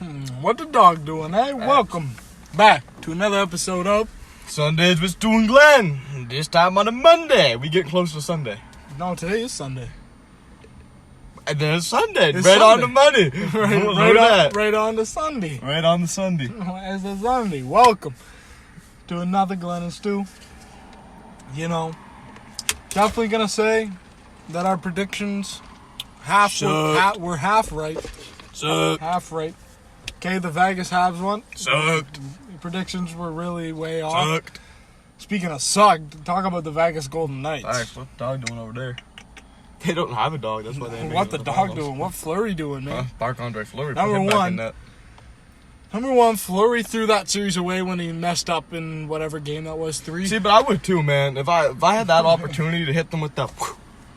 What the dog doing, eh? Welcome back to another episode of Sundays with Stu and Glen. This time on a Monday. We get close to Sunday. No, today is Sunday. And then it's Sunday. It's right Sunday. on the money. right on to Sunday. Right on the Sunday. It's a Sunday. Welcome to another Glen and Stu. You know, definitely going to say that our predictions were half right. Sucked. Half right. Okay, the Vegas Habs one. Sucked. The predictions were really way off. Sucked. Speaking of sucked, talk about the Vegas Golden Knights. Alright, what the dog doing over there? They don't have a dog, that's why they What the dog doing? What Fleury doing, man? Marc-Andre Fleury. Number one, Fleury threw that series away when he messed up in whatever game that was, 3. See, but I would too, man. If I had that opportunity to hit them with that,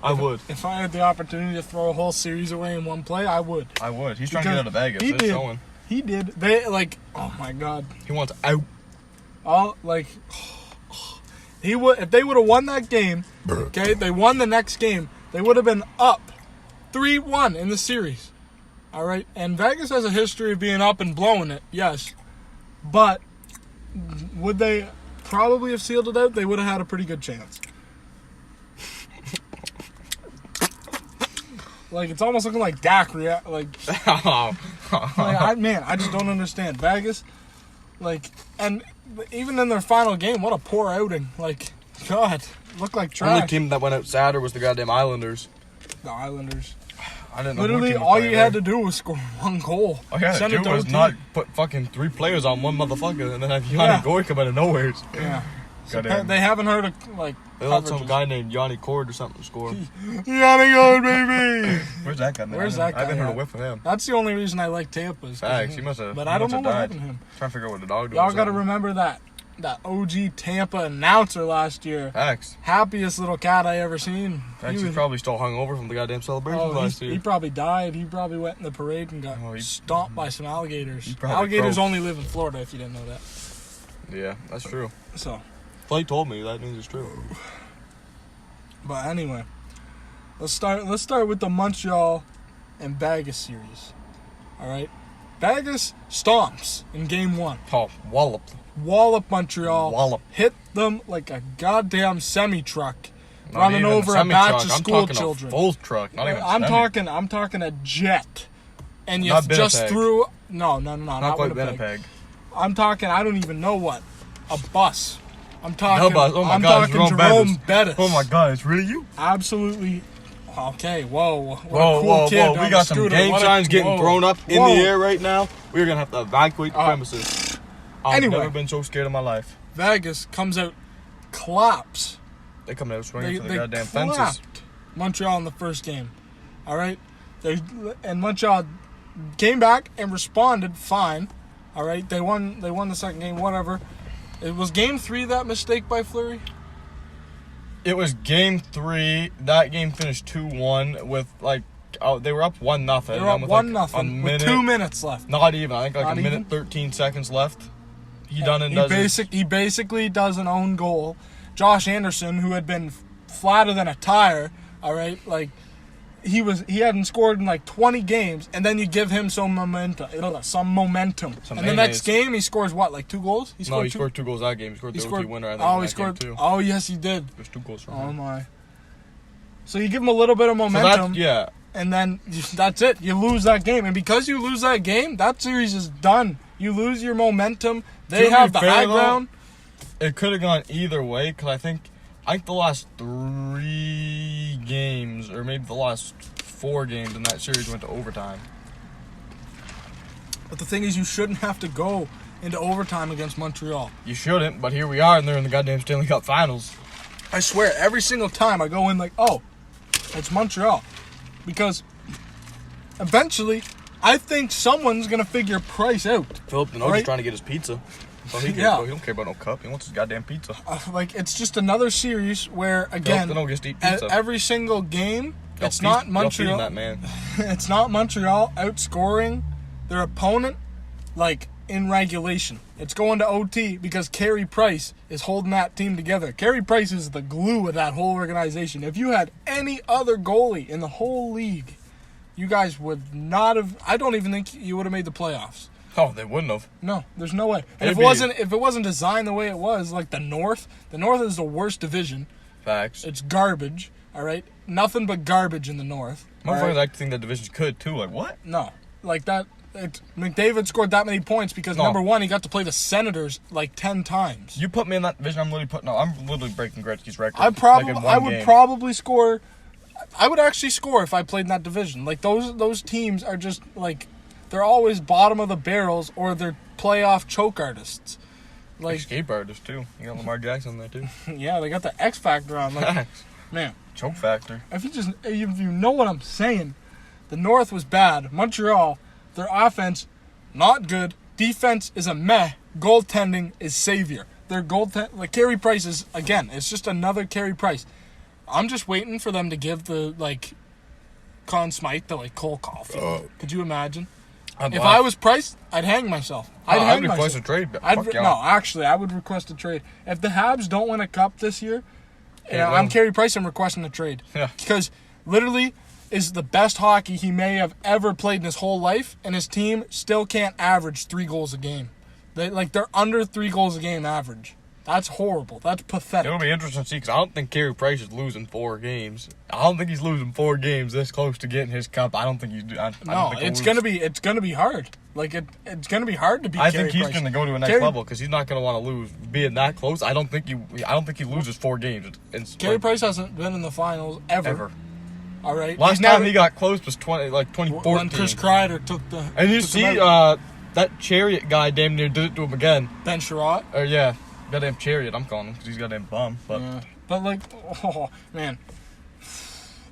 I would. If I had the opportunity to throw a whole series away in one play, I would. I would. He's trying to get out of Vegas. He It's did. showing. He did. They, oh my God. He wants out. He would, if they would have won that game, okay, they won the next game, they would have been up 3-1 in the series. All right? And Vegas has a history of being up and blowing it, yes. But would they probably have sealed it out? They would have had a pretty good chance. It's almost looking like Dak I just don't understand. Vegas, and even in their final game, what a poor outing. God, looked like trash. The only team that went out sadder was the goddamn Islanders. The Islanders. I didn't know. Literally, all you had to do was score one goal. All you had to do was not put fucking 3 players on one motherfucker and then have Yanni Goy come out of nowhere. Yeah. They haven't heard of, they let some guy named Yanni Cord or something score. Yanni Cord, baby! Where's that guy, man? Where's that guy? I haven't heard a whiff of him. That's the only reason I like Tampa. Facts, he must have. But I don't know what happened to him. Trying to figure out what the dog doing. Y'all got to remember that OG Tampa announcer last year. Facts. Happiest little cat I ever seen. Facts, he's probably still hungover from the goddamn celebration last year. He probably died. He probably went in the parade and got stomped by some alligators. Alligators only live in Florida, if you didn't know that. Yeah, that's true. So. Well, he told me that means it's true. But anyway, let's start with the Montreal and Vegas series. All right, Vegas stomps in game 1. Oh, Wallop Montreal. Wallop. Hit them like a goddamn semi-truck running over a batch of school children. A full truck. Not even I'm talking a jet. And you just threw. No. Not quite Winnipeg. I'm talking. I don't even know what. A bus. I'm talking. No bus. Oh my God, Jerome Bettis. Oh my God, it's really you? Absolutely. Okay, whoa. Whoa. We got some gang signs getting thrown up in the air right now. We're going to have to evacuate the premises. I've never been so scared in my life. Vegas comes out, claps. They come out swinging for the goddamn fences. Clapped Montreal in the first game. All right? And Montreal came back and responded fine. All right? They won the second game, whatever. It was game 3 that mistake by Fleury? It was game 3. That game finished 2-1 with they were up 1-0. They were up 1-0 with 2 minutes left. Not even. I think a minute 13 seconds left. He basically does an own goal. Josh Anderson, who had been flatter than a tire, all right, he hadn't scored in 20 games, and then you give him some momentum. And the next game, he scores what, 2 goals? He scored 2 goals that game. He scored the OT winner. I think, he scored 2. Oh, yes, he did. There's 2 goals from him. Oh my! So you give him a little bit of momentum. And then that's it. You lose that game, and because you lose that game, that series is done. You lose your momentum. They have the high ground. It could have gone either way, because I think the last 3 games, or maybe the last 4 games in that series went to overtime. But the thing is, you shouldn't have to go into overtime against Montreal. You shouldn't, but here we are, and they're in the goddamn Stanley Cup Finals. I swear, every single time I go in it's Montreal. Because eventually, I think someone's going to figure Price out. Philip Deno's trying to get his pizza. So he don't care about no cup. He wants his goddamn pizza. It's just another series where, again, every single game, it's not Montreal. That man. It's not Montreal outscoring their opponent in regulation. It's going to OT because Carey Price is holding that team together. Carey Price is the glue of that whole organization. If you had any other goalie in the whole league, you guys would not have... I don't even think you would have made the playoffs. Oh, they wouldn't have. No, there's no way. And if it wasn't designed the way it was, like the North is the worst division. Facts. It's garbage. All right, nothing but garbage in the North. Motherfuckers like to think that divisions could too. Like what? No, like that. McDavid scored that many points because number one, he got to play the Senators like 10 times. You put me in that division, I'm literally breaking Gretzky's record. I would probably score. I would actually score if I played in that division. Like those teams are just like they're always bottom of the barrels or they're playoff choke artists. Like escape artists too. You got Lamar Jackson there too. Yeah, they got the X Factor on. Like, man, choke factor. If you know what I'm saying, the North was bad. Montreal, their offense not good. Defense is a meh. Goaltending is savior. Their like Carey Price is again. It's just another Carey Price. I'm just waiting for them to give the Conn Smythe to Cole Caulfield. Could you imagine? If I was Price, I'd hang myself. I'd request a trade. No, actually, I would request a trade. If the Habs don't win a cup this year, I'm Carey Price. I'm requesting a trade. Yeah. Because literally is the best hockey he may have ever played in his whole life, and his team still can't average 3 goals a game. They're under 3 goals a game average. That's horrible. That's pathetic. It'll be interesting to see because I don't think Carey Price is losing 4 games. I don't think he's losing 4 games this close to getting his cup. I don't think he's. It's gonna be hard. It's gonna be hard to beat. I think he's gonna go to a next level because he's not gonna want to lose. Being that close, I don't think he loses 4 games. Carey Price hasn't been in the finals ever. All right. Last time he got close was 2014 when Chris Kreider took the. And you see that Chariot guy damn near did it to him again. Ben Sherratt. Yeah. Goddamn Chariot, I'm calling him because he's goddamn bum. But oh man,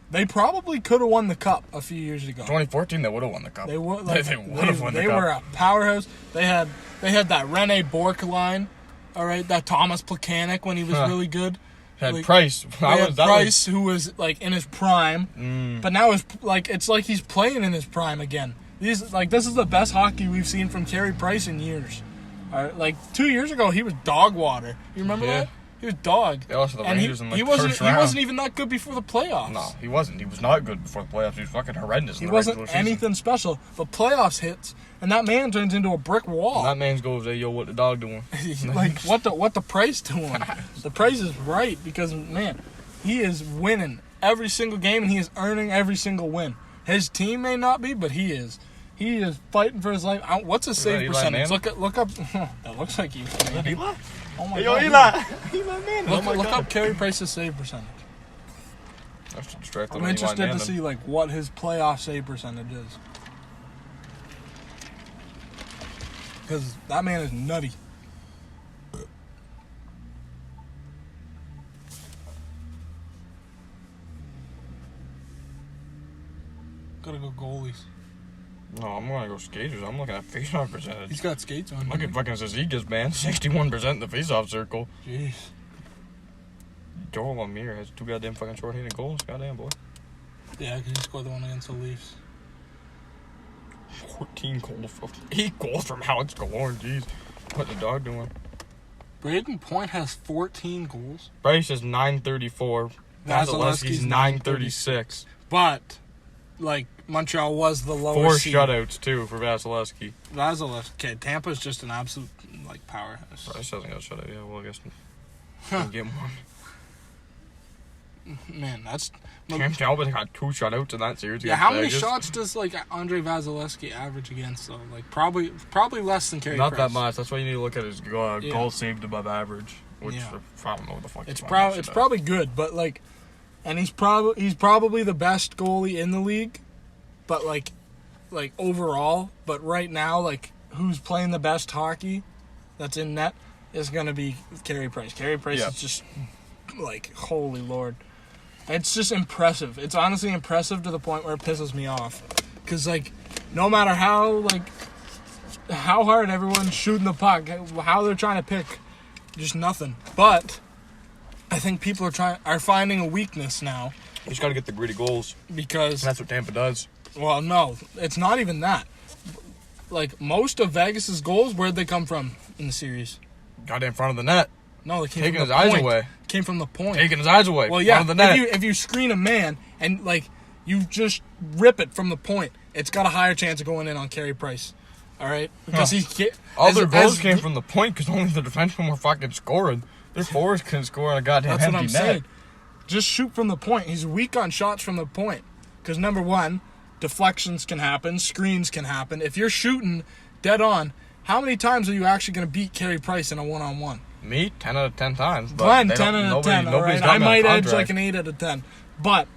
they probably could have won the cup a few years ago. 2014, they would have won the cup. They would. They would have won the cup. They were a powerhouse. They had that Rene Bourque line. All right, that Thomas Plekanec when he was really good. Had Price. Price, who was in his prime, but now it's like he's playing in his prime again. This is the best hockey we've seen from Carey Price in years. 2 years ago, he was dog water. You remember that? He was dog. They lost to the Rangers in he wasn't even that good before the playoffs. No, he wasn't. He was not good before the playoffs. He was fucking horrendous. He wasn't anything special. But playoffs hits, and that man turns into a brick wall. And that man goes, "Hey, yo, what the dog doing?" what the Price doing? The Price is right because man, he is winning every single game, and he is earning every single win. His team may not be, but he is. He is fighting for his life. What's his save percentage? Look up. That looks like you. Eli? Oh my God. Eli man. Look up Carey Price's save percentage. I'm interested to see what his playoff save percentage is. Because that man is nutty. Gotta go goalies. No, I'm going to go skaters. I'm looking at face-off percentage. He's got skates on. Look at fucking Zazika's, man. 61% in the face-off circle. Jeez. Joel Lemire has 2 goddamn fucking short-handed goals. Goddamn, boy. Yeah, because he scored the one against the Leafs. 14 goals. 8 goals from Alex Galore. Jeez. What the dog doing? Braden Point has 14 goals. Bryce is 934. Vasilevsky's 936. But, Montreal was the lowest 4 shutouts, too, for Vasilevsky. Okay, Tampa's just an absolute, powerhouse. Bryce hasn't got a shutout yet. Well, I guess we'll get one. Man, that's... Cam Talbot got 2 shutouts in that series. Yeah, how many shots does, Andre Vasilevsky average against, though? Probably less than Carey Price. Not that much. That's why you need to look at his goals saved above average, which I don't know what the fuck it's probably good, but, and he's probably the best goalie in the league. But overall, but right now, who's playing the best hockey that's in net is going to be Carey Price. Carey Price is just, holy Lord. It's just impressive. It's honestly impressive to the point where it pisses me off. Because, no matter how hard everyone's shooting the puck, how they're trying to pick, just nothing. But I think people are finding a weakness now. You just got to get the gritty goals. Because... that's what Tampa does. Well, no, it's not even that. Most of Vegas's goals, where'd they come from in the series? Got in front of the net. No, they came taking from the his point. eyes away. Came from the point. Taking his eyes away. Well, yeah. Front of the net. If you screen a man and you just rip it from the point, it's got a higher chance of going in on Carey Price. All right, because he can't. All their goals came from the point because only the defensemen were fucking scoring. Their forwards couldn't score on a goddamn empty net. That's what I'm saying. Just shoot from the point. He's weak on shots from the point. Because number one, deflections can happen, screens can happen. If you're shooting dead on, how many times are you actually going to beat Carey Price in a one-on-one? Me, 10 out of 10 times. Glenn, 10 out of 10. All right, I might edge like an 8 out of 10. But,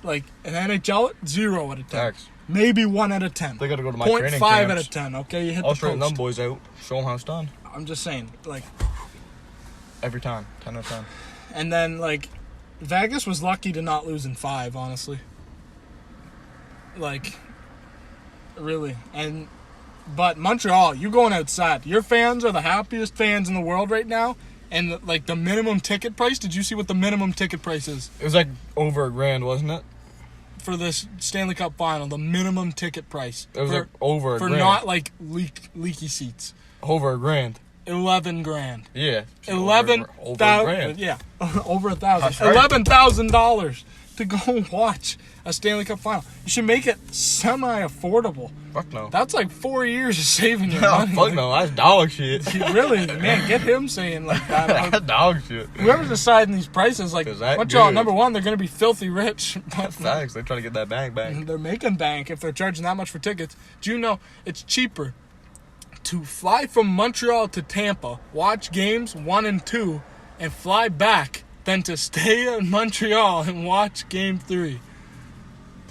like, in NHL, 0 out of 10. Thanks. Maybe 1 out of 10. They got to go to my training camps. 0.5 out of 10, okay? You hit I'll the straighten post. them boys out. Show them how it's done. I'm just saying, like... Every time. 10 out of 10. And then, like, Vegas was lucky to not lose in 5, honestly. Like, really. But Montreal, you going outside. Your fans are the happiest fans in the world right now. And, like, the minimum ticket price, did you see what the minimum ticket price is? It was, like, over $1,000, wasn't it? For this Stanley Cup final, the minimum ticket price. It was, like, over $1,000. For not, like, leaky seats. Over $1,000. $11,000. Yeah. Over $1,000. Yeah. Over $1,000. Right. $11,000 to go watch a Stanley Cup final. You should make it semi-affordable. Fuck no. That's like 4 years of saving your money. Fuck no. That's dog shit. Really, man, get him saying like that. That's dog shit. Whoever's deciding these prices, like, Montreal, number one, they're going to be filthy rich. Facts. They're trying to get that bank back. They're making bank if they're charging that much for tickets. Do you know it's cheaper to fly from Montreal to Tampa, watch games 1 and 2, and fly back than to stay in Montreal and watch game 3?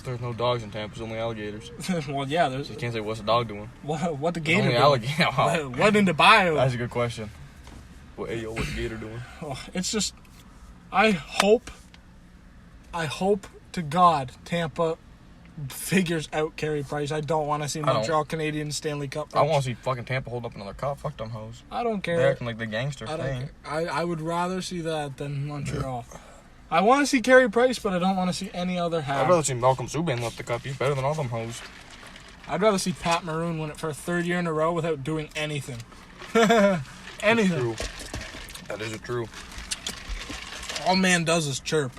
There's no dogs in Tampa, there's only alligators. Well, yeah, there's... So you can't say, what's a dog doing? What the gator doing? Alligator. What in the bio? That's a good question. What the gator doing? Oh, it's just... I hope to God Tampa figures out Carey Price. I don't want to see Montreal Canadiens Stanley Cup. I want to see fucking Tampa hold up another cup. Fuck them hoes. I don't care. They're acting like the gangsters. I would rather see that than Montreal. I want to see Carey Price, but I don't want to see any other half. I'd rather see Malcolm Subban lift the cup. He's better than all them hoes. I'd rather see Pat Maroon win it for a 3rd year in a row without doing anything. Anything. True. That is true. All man does is chirp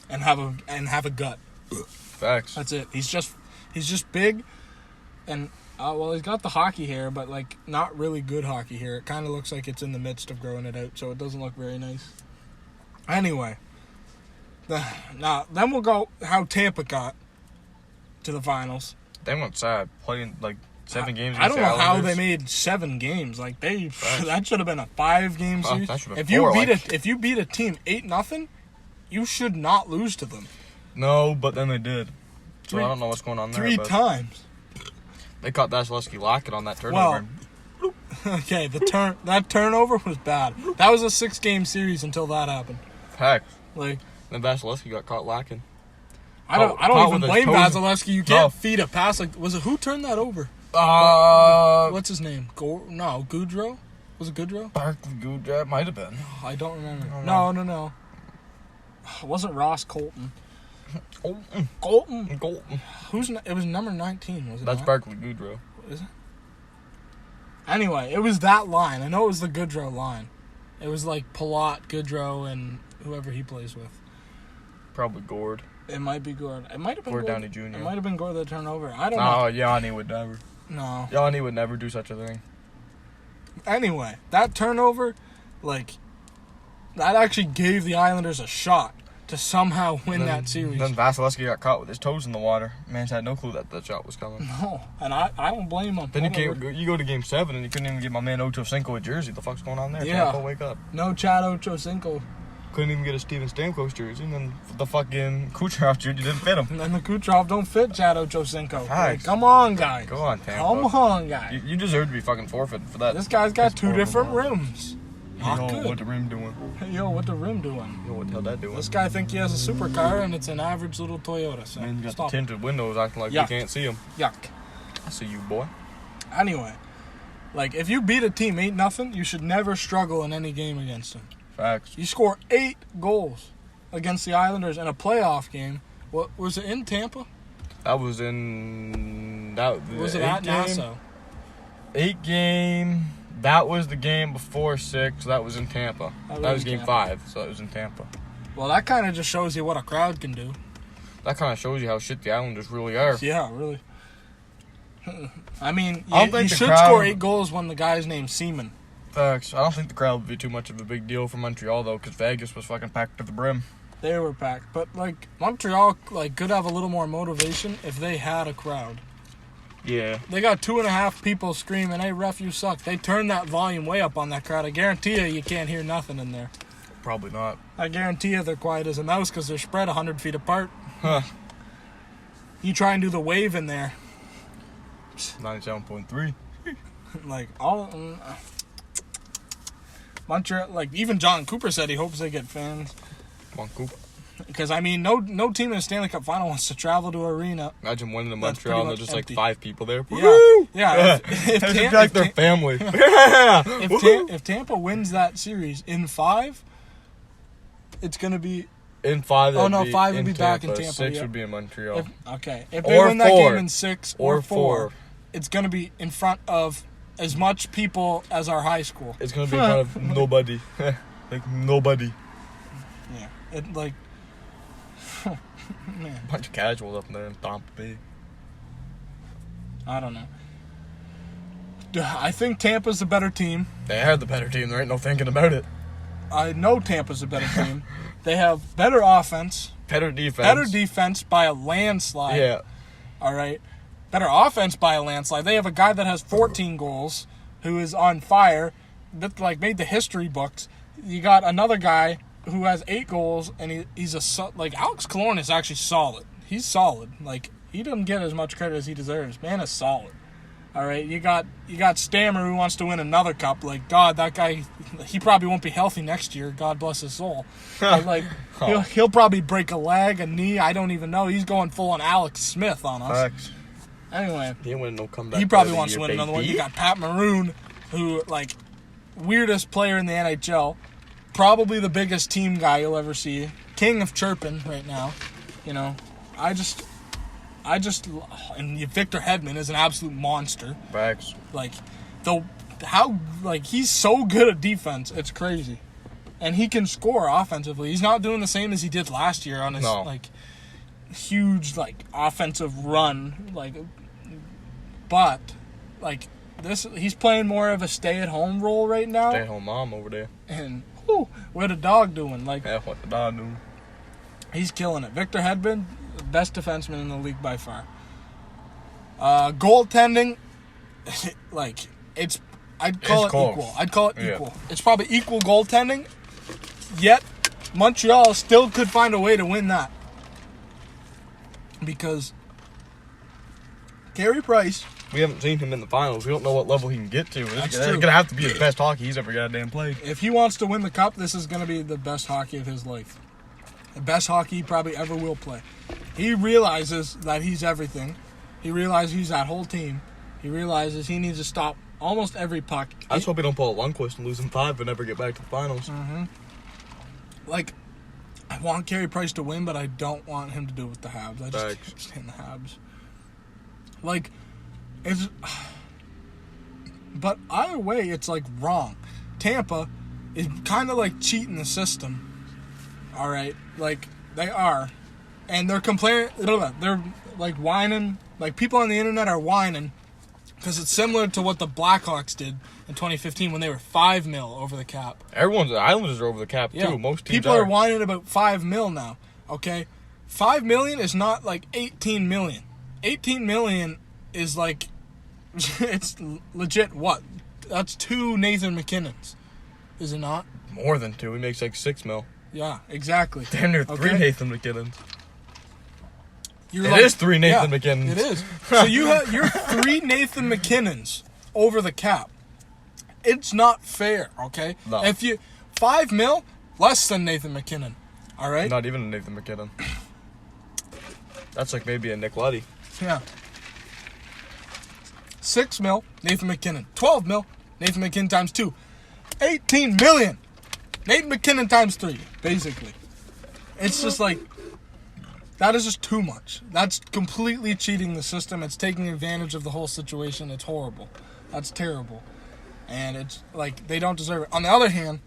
and have a gut. Facts. That's it. He's just big, and he's got the hockey hair, but like not really good hockey hair. It kind of looks like it's in the midst of growing it out, so it doesn't look very nice. Anyway, then we'll go how Tampa got to the finals. They went sad, playing like 7 games. I don't know how they made 7 games. Like that should have been a 5-game series. If you beat a team 8-0, you should not lose to them. No, but then they did. So I don't know what's going on there. 3 times. They caught Vasilevsky locking on that turnover. Well, okay, that turnover was bad. That was a 6-game series until that happened. Heck. Like, then Vasilevsky got caught lacking. I don't even blame Vasilevsky. You can't feed a pass like. Who turned that over? What's his name? Goudreau? Was it Goudreau? Barkley Goudreau might have been. I don't remember. No. It wasn't Ross Colton. Colton. It was number 19, was it? That's Barkley Goudreau. Is it? Anyway, it was that line. I know it was the Goudreau line. It was like Palat, Goudreau, and whoever he plays with. Probably Gord. It might be Gord. It might have been Gord Downey Jr. It might have been Gord that turned over. I don't know. No, Yanni would never. No. Yanni would never do such a thing. Anyway, that turnover, like, that actually gave the Islanders a shot to somehow win that series. Then Vasilevsky got caught with his toes in the water. Man's had no clue that shot was coming. No, and I don't blame him. Then you go to Game 7 and you couldn't even get my man Ochocinco a jersey. The fuck's going on there? Yeah. Tampa, wake up. No Chad Ochocinco. Couldn't even get a Steven Stamkos jersey, and then the fucking Kucherov jersey didn't fit him. And then the Kucherov don't fit Chad Ochocinco. Like, come on, guys. Go on, Tampa. Come on, guys. You deserve to be fucking forfeited for that. This guy's got 2 different rims. What the rim doing? Yo, what the rim doing? Yo, what the hell that doing? This guy think he has a supercar, and it's an average little Toyota. So man, you got the tinted windows acting like you can't see them. Yuck. I see you, boy. Anyway, like, if you beat a team 8-0, you should never struggle in any game against them. Facts. You score 8 goals against the Islanders in a playoff game. What was it in Tampa? That was in was it at Nassau? 8 game. That was the game before 6. That was in Tampa. That was game 5. So that was in Tampa. Well, that kind of just shows you what a crowd can do. That kind of shows you how shit the Islanders really are. Yeah, really. I mean, I don't think you the should crowd- score 8 goals when the guy's named Seaman. Facts. I don't think the crowd would be too much of a big deal for Montreal, though, because Vegas was fucking packed to the brim. They were packed. But, like, Montreal, like, could have a little more motivation if they had a crowd. Yeah. They got 2.5 people screaming, "Hey, ref, you suck." They turned that volume way up on that crowd. I guarantee you can't hear nothing in there. Probably not. I guarantee you they're quiet as a mouse because they're spread 100 feet apart. Huh. You try and do the wave in there. 97.3. Like, all... Montreal, like, even John Cooper said he hopes they get fans. Come on, Coop. Because, I mean, no team in the Stanley Cup final wants to travel to an arena. Imagine winning in That's Montreal and pretty there's much just empty. like 5 people there. Yeah. Woo! Yeah. It's like their family. Yeah. If Tampa wins that series in 5, it's going to be... In 5, Oh, no, that'd be 5 would in be back in Tampa, 6 yeah. would be in Montreal. If they Or win that 4. game in 6 Or or 4, it's going to be in front of as much people as our high school. It's going to be in front of nobody. Like, nobody. Yeah. It, like... Man, Bunch of casuals up there in Tampa Bay. I don't know. I think Tampa's the better team. They are the better team. There ain't no thinking about it. I know Tampa's a better team. They have better offense. Better defense. Better defense by a landslide. Yeah. All right. Better offense by a landslide. They have a guy that has 14 goals who is on fire, that like made the history books. You got another guy who has 8 goals, and he's like Alex Killorn is actually solid. He's solid. Like, he doesn't get as much credit as he deserves. Man is solid. All right, you got Stammer who wants to win another cup. Like, God, that guy, he probably won't be healthy next year. God bless his soul. But, like, he'll probably break a leg, a knee. I don't even know. He's going full on Alex Smith on us. Facts. Anyway, He ain't winning no comeback. he probably player of wants the to year, win another one. baby. You got Pat Maroon, who, like, weirdest player in the NHL. Probably the biggest team guy you'll ever see. King of chirping right now. You know, I just, and Victor Hedman is an absolute monster. Facts. Like, he's so good at defense, it's crazy. And he can score offensively. He's not doing the same as he did last year on his, like, huge, like, offensive run. Like, but, like, he's playing more of a stay-at-home role right now. Stay-at-home mom over there. And, what the dog doing? Like, Yeah, what the dog doing? he's killing it. Victor Hedman, best defenseman in the league by far. Goaltending, like, I'd call it close. equal. I'd call it Yeah. equal. It's probably equal goaltending, yet Montreal still could find a way to win that. Because Carey Price, We haven't seen him in the finals. We don't know what level he can get to. That's It's true. going to have to be the best hockey he's ever goddamn played. if he wants to win the cup, this is going to be the best hockey of his life. The best hockey he probably ever will play. He realizes that he's everything. He realizes he's that whole team. He realizes he needs to stop almost every puck. I just hope he don't pull a Lundqvist and lose in 5 and never get back to the finals. Like, I want Carey Price to win, but I don't want him to do it with the Habs. I just Facts. can't stand the Habs. Like, it's... But either way, it's, like, wrong. Tampa is kind of, like, cheating the system. All right? Like, they are. And they're complaining... They're, like, whining. Like, people on the internet are whining because it's similar to what the Blackhawks did in 2015 when they were $5 million over the cap. The Islanders are over the cap, too. Most teams people are whining about $5 million now. Okay, $5 million is not like $18 million. $18 million is like it's legit. What? That's 2 Nathan McKinnons, is it not? More than 2. He makes like $6 million. Yeah, exactly. Damn near 3 Okay. Nathan McKinnons. You're It is 3 Nathan McKinnons. It is. So you're 3 Nathan McKinnons over the cap. It's not fair. Okay. No. If you $5 million less than Nathan McKinnon. All right. Not even a Nathan McKinnon. That's like maybe a Nick Luddy. Yeah. $6 million, Nathan McKinnon. $12 million, Nathan McKinnon times 2. $18 million, Nathan McKinnon times 3, basically. It's just like, that is just too much. That's completely cheating the system. It's taking advantage of the whole situation. It's horrible. That's terrible. And it's like, they don't deserve it. On the other hand,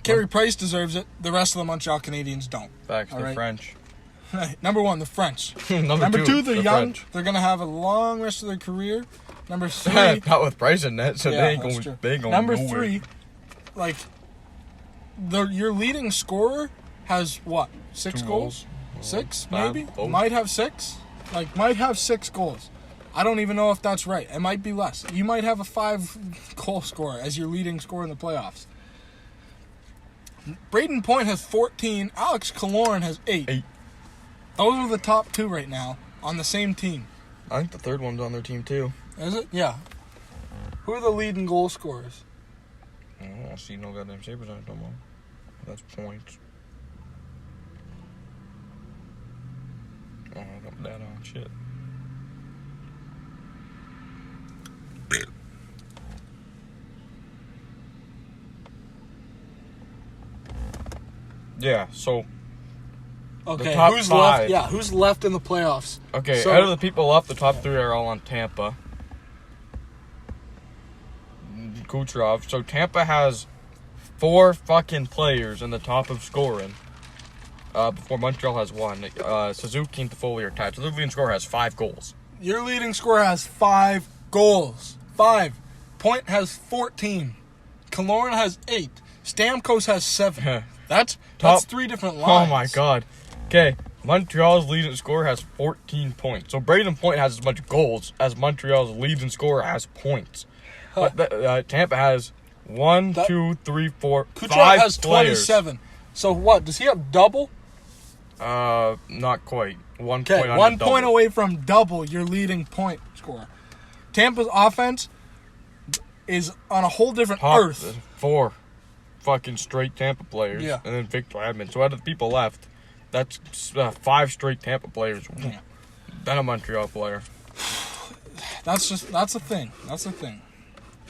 Carey Price deserves it. The rest of the Montreal Canadiens don't. Facts, All they're right. French. Number 1, the French. Number two, the young. French. They're going to have a long rest of their career. Number 3. Not with Price in net, so yeah, they ain't going Number nowhere. 3, like, your leading scorer has, what, 6 goals? 6, maybe? Might have 6. Like, might have 6 goals. I don't even know if that's right. It might be less. You might have a 5-goal scorer as your leading scorer in the playoffs. Braden Point has 14. Alex Killorn has 8. Those are the top 2 right now on the same team. I think the third one's on their team, too. Is it? Yeah. Who are the leading goal scorers? I don't see no goddamn Sabres on it no more. That's points. Oh, I got that on. Shit. Yeah, so... Okay, who's 5. Left? Yeah, who's left in the playoffs? Okay, so, out of the people left, the top 3 are all on Tampa. Kucherov. So Tampa has 4 fucking players in the top of scoring. Before Montreal has 1. Suzuki and Toffoli are tied. So their leading scorer has 5 goals. Your leading scorer has 5 goals. 5. Point has 14. Killorn has 8. Stamkos has 7. That's 3 different lines. Oh my god. Okay, Montreal's leading scorer has 14 points. So Braden Point has as much goals as Montreal's leading scorer has points. But Tampa has 1, 2, 3, 4, Kucherov 5 has players. 27. So what? Does he have double? Not quite. 1 point under 1 double. point away from double your leading point scorer. Tampa's offense is on a whole different earth. 4 fucking straight Tampa players. Yeah. And then Victor Edmond. So out of the people left, that's 5 straight Tampa players. Yeah. Then a Montreal player. That's the thing. That's the thing.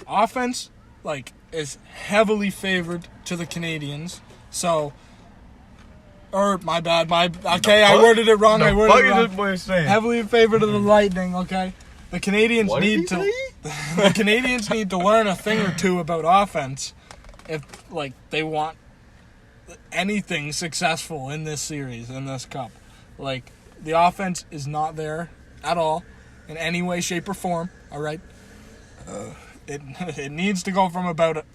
Offense, like, is heavily favored to the Canadians. So, my bad. Okay, I worded it wrong. Heavily favored to the Lightning. Okay, the Canadians the Canadians need to learn a thing or 2 about offense if they want anything successful in this series, in this cup. Like, the offense is not there at all in any way, shape, or form. All right. It needs to go from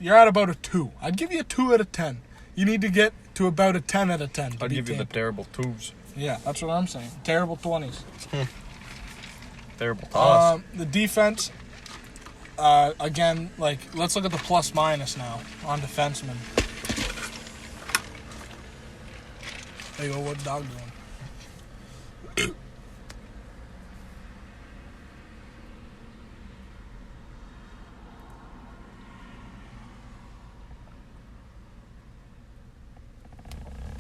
you're at about a 2. I'd give you a 2 out of 10. You need to get to about a 10 out of 10. I'd give you the terrible 2s. Yeah, that's what I'm saying. Terrible 20s. Terrible toss. The defense, again, let's look at the plus minus now on defensemen. There you go, what dog doing?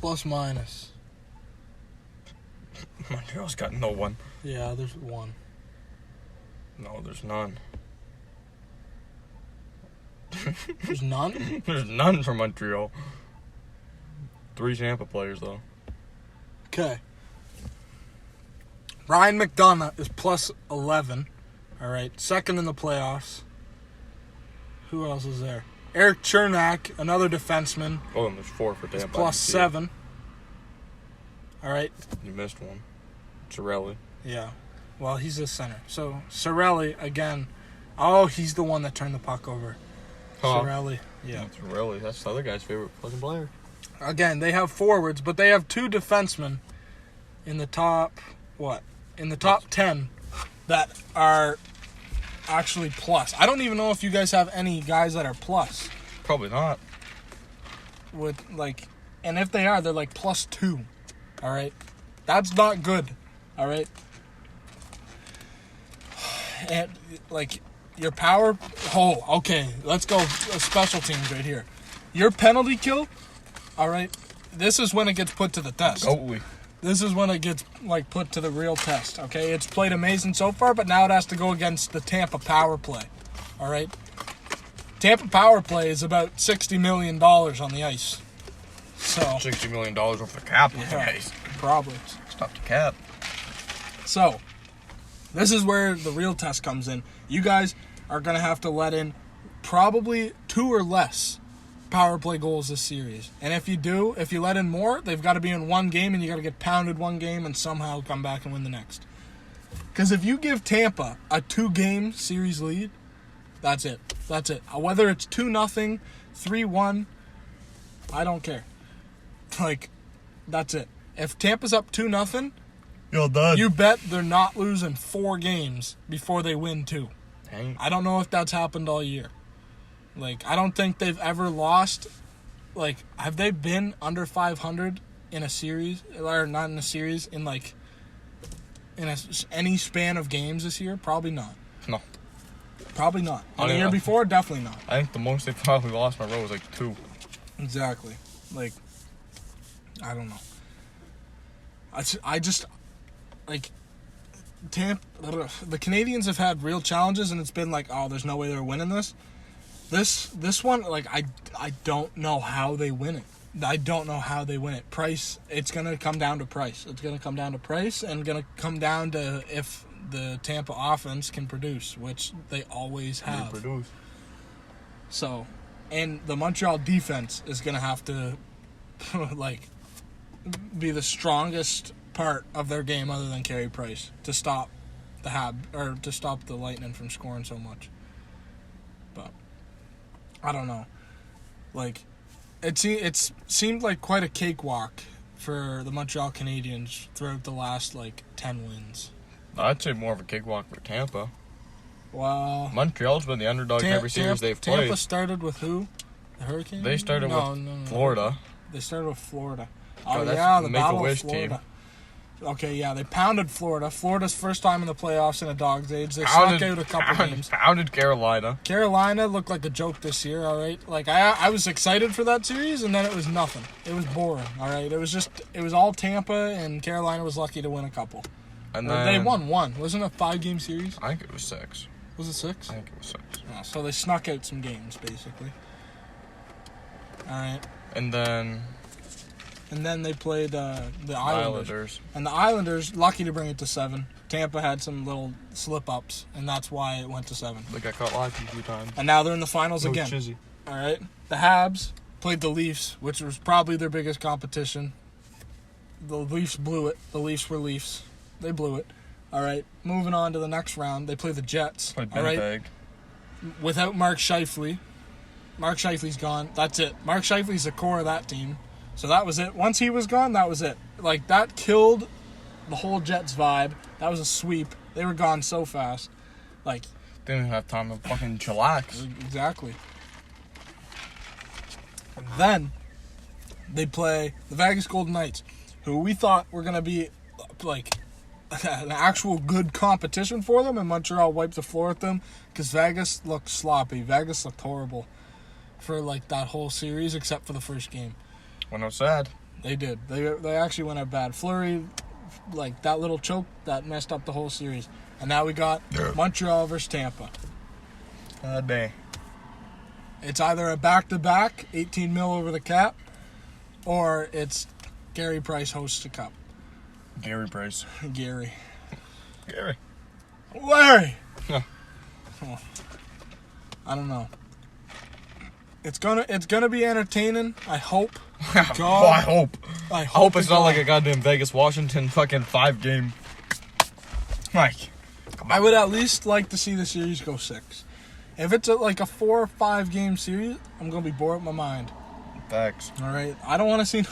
Plus minus. Montreal's got no one. Yeah, there's 1. No, there's none. There's none? There's none for Montreal. 3 Tampa players, though. Okay. Ryan McDonough is plus 11. All right. Second in the playoffs. Who else is there? Eric Chernak, another defenseman. Oh, and there's 4 for Tampa. Plus 7. All right. You missed one. Cirelli. Yeah. Well, he's a center. So, Cirelli, again. Oh, he's the one that turned the puck over. Huh. Cirelli. Yeah. Cirelli. That's the other guy's favorite fucking player. Again, they have forwards, but they have 2 defensemen in the top, in the top 10 that are actually plus. I don't even know if you guys have any guys that are plus. Probably not. And if they are, they're plus 2. All right? That's not good. All right? And, your power... Oh, okay. Let's go special teams right here. Your penalty kill... All right, this is when it gets put to the test. Totally. This is when it gets put to the real test. Okay, it's played amazing so far, but now it has to go against the Tampa power play. All right, Tampa power play is about $60 million on the ice. So $60 million worth of cap on the ice. Probably. Stop the cap. So this is where the real test comes in. You guys are gonna have to let in probably 2 or less power play goals this series. And if you let in more, they've got to be in one game, and you got to get pounded one game and somehow come back and win the next. Because if you give Tampa a 2-game series lead, that's it. That's it. Whether it's 2-0, 3-1, I don't care. Like, that's it. If Tampa's up 2-0, you're done. You bet they're not losing 4 games before they win 2. Dang. I don't know if that's happened all year. Like, I don't think they've ever lost. Like, have they been under 500 in a series? Or not in a series, in like, in any span of games this year? Probably not. No. Probably not. And the year before, definitely not. I think the most they probably lost in a row was like 2. Exactly. Like, I don't know. I just, like, the Canadians have had real challenges, and it's been like, oh, there's no way they're winning this. This one, like, I don't know how they win it. I don't know how they win it. Price, it's going to come down to price. It's going to come down to price, and going to come down to if the Tampa offense can produce, which they always have. They produce. So, and the Montreal defense is going to have to, like, be the strongest part of their game other than Carey Price to stop to stop the Lightning from scoring so much. But I don't know. Like, it seemed like quite a cakewalk for the Montreal Canadiens throughout the last, like, 10 wins. I'd say more of a cakewalk for Tampa. Well, Montreal's been the underdog in every series they've played. Tampa started with who? The Hurricanes? They started with Florida. They started with Florida. Oh, yeah, the Battle Make-A-Wish of Florida. team. Okay, yeah, they pounded Florida. Florida's first time in the playoffs in a dog's age. They snuck out a couple games. Pounded Carolina. Carolina looked like a joke this year, all right? Like, I was excited for that series, and then it was nothing. It was boring, all right? It was all Tampa, and Carolina was lucky to win a couple. And then they won one. Wasn't it a 5-game series? I think it was 6. Was it 6? I think it was 6. Yeah, so they snuck out some games, basically. All right. And then they played the Islanders. And the Islanders, lucky to bring it to 7. Tampa had some little slip-ups, and that's why it went to 7. They got caught lucky a few times. And now they're in the finals again. Chizzy. All right. The Habs played the Leafs, which was probably their biggest competition. The Leafs blew it. The Leafs were Leafs. They blew it. All right. Moving on to the next round, they play the Jets. Played all right. Winnipeg. Without Mark Scheifele. Mark Scheifele's gone. That's it. Mark Scheifele's the core of that team. So that was it. Once he was gone, that was it. Like, that killed the whole Jets vibe. That was a sweep. They were gone so fast. Like, they didn't have time to fucking chillax. Exactly. And then they play the Vegas Golden Knights, who we thought were going to be, like, an actual good competition for them, and Montreal wiped the floor with them because Vegas looked sloppy. Vegas looked horrible for, like, that whole series except for the first game. Went out sad. They did. They actually went out bad. Fleury, like, that little choke, that messed up the whole series. And now we got Montreal versus Tampa. Dang. It's either a back-to-back, 18 mil over the cap, or it's Gary Price hosts the cup. Gary Price. Gary. Larry! Oh. I don't know. It's gonna be entertaining, I hope. God, I hope it's not like a goddamn Vegas-Washington fucking 5-game. Mike. I would at least like to see the series go 6. If it's like a 4 or 5 game series, I'm gonna be bored with my mind. Facts. All right, I don't want to see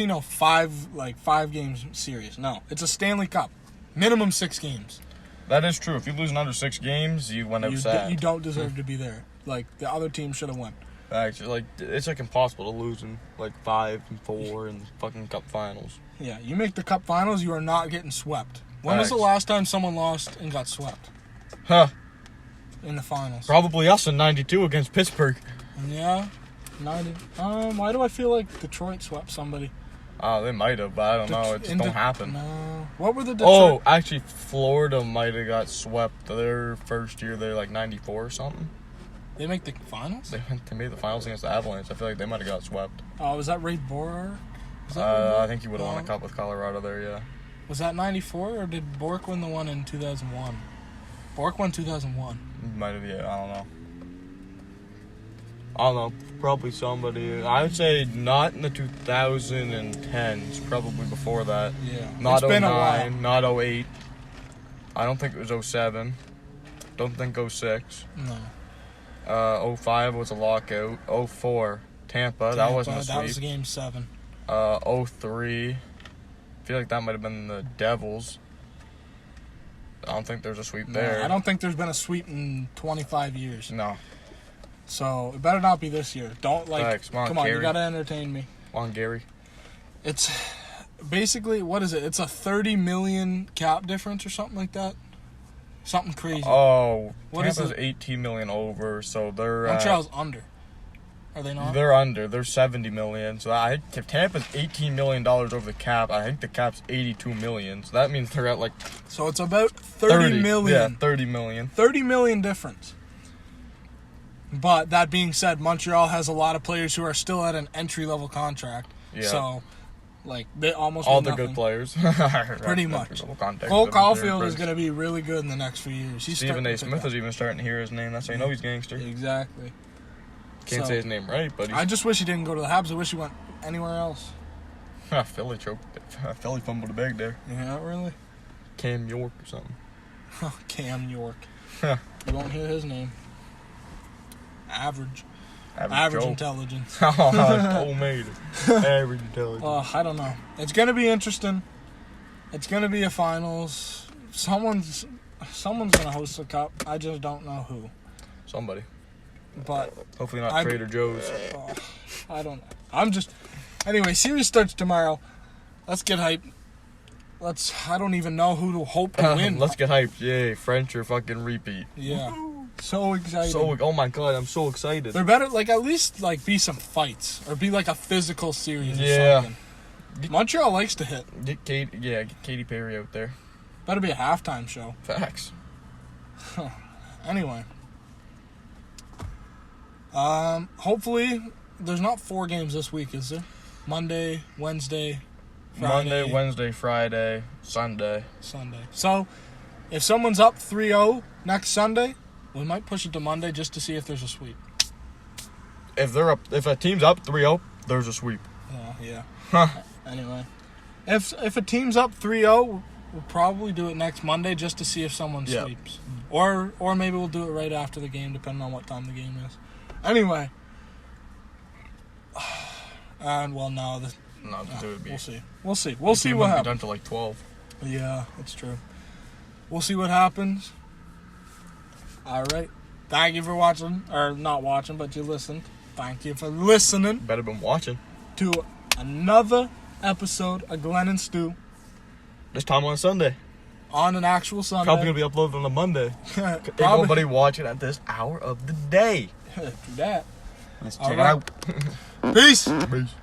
no 5 games series. No, it's a Stanley Cup, minimum 6 games. That is true. If you lose in under 6 games, you went out sad. You don't deserve to be there. Like, the other team should have won. Facts. Like, it's like impossible to lose in like 5 and 4 in fucking Cup finals. Yeah, you make the Cup finals, you are not getting swept. When was the last time someone lost and got swept? Huh. In the finals. Probably us in 92 against Pittsburgh. Yeah. 90. Why do I feel like Detroit swept somebody? They might have, but I don't know. It just don't happen. No. What were the Detroit? Oh, actually, Florida might have got swept their first year. They're like 94 or something. They make the finals? They made the finals against the Avalanche. I feel like they might have got swept. Oh, was that Ray Borer? I think he would have won a cup with Colorado there, yeah. Was that 94, or did Bork win the one in 2001? Bork won 2001. Might have, yeah. I don't know. I don't know. Probably somebody. I would say not in the 2010s. Probably before that. Yeah. Not It's been a 09, not 08. I don't think it was 07. Don't think 06. No. 05 was a lockout. 04, Tampa. That wasn't a sweep. That was game 7. 03. I feel like that might have been the Devils. I don't think there's a sweep there. I don't think there's been a sweep in 25 years. No. So it better not be this year. Don't Thanks. Come on, you gotta entertain me. Come on, Gary. It's basically, what is it? It's a 30 million cap difference or something like that. Something crazy. Oh, What is Tampa's it? 18 million over, so they're Montreal's under. Are they not? They're under. They're 70 million. So if Tampa's $18 million over the cap, I think the cap's 82 million. So that means they're at like So it's about 30 million. Yeah, 30 million. 30 million difference. But that being said, Montreal has a lot of players who are still at an entry-level contract. Yeah. So, like, they almost All do the nothing. good players. Pretty much. Cole Caulfield is going to be really good in the next few years. Stephen A. Smith is even starting to hear his name. That's how you know he's gangster. Exactly. Can't say his name right, but I just wish he didn't go to the Habs. I wish he went anywhere else. Philly choked. Philly fumbled a bag there. Yeah, really? Cam York or something. Cam York. You won't hear his name. Average intelligence. Homemade. Average intelligence. I don't know. It's gonna be interesting. It's gonna be a finals. Someone's gonna host the cup. I just don't know who. Somebody. But hopefully not Trader Joe's. I don't know. Anyway, series starts tomorrow. Let's get hyped. I don't even know who to hope to win. Let's get hyped. Yay, French or fucking repeat. Yeah. So excited. Oh my god, I'm so excited. There better, at least, be some fights. Or be, a physical series or something. Montreal likes to hit. Get Katy Perry out there. Better be a halftime show. Facts. Anyway. Hopefully, there's not 4 games this week, is there? Monday, Wednesday, Friday. Monday, Wednesday, Friday, Sunday. So, if someone's up 3-0 next Sunday, we might push it to Monday just to see if there's a sweep. If a team's up 3-0, there's a sweep. Yeah. Huh. Anyway, if a team's up 3-0, we'll probably do it next Monday just to see if someone sweeps. Or maybe we'll do it right after the game, depending on what time the game is. Anyway. And, well, no. It would be. We'll see. We'll see what happens. Done to 12. Yeah, that's true. We'll see what happens. All right. Thank you for watching. Or not watching, but you listened. Thank you for listening. Better been watching. To another episode of Glen and Stu. This time on Sunday. On an actual Sunday. Probably going to be uploaded on a Monday. Ain't nobody watching at this hour of the day. Do that. Let's check it out. Peace. Peace.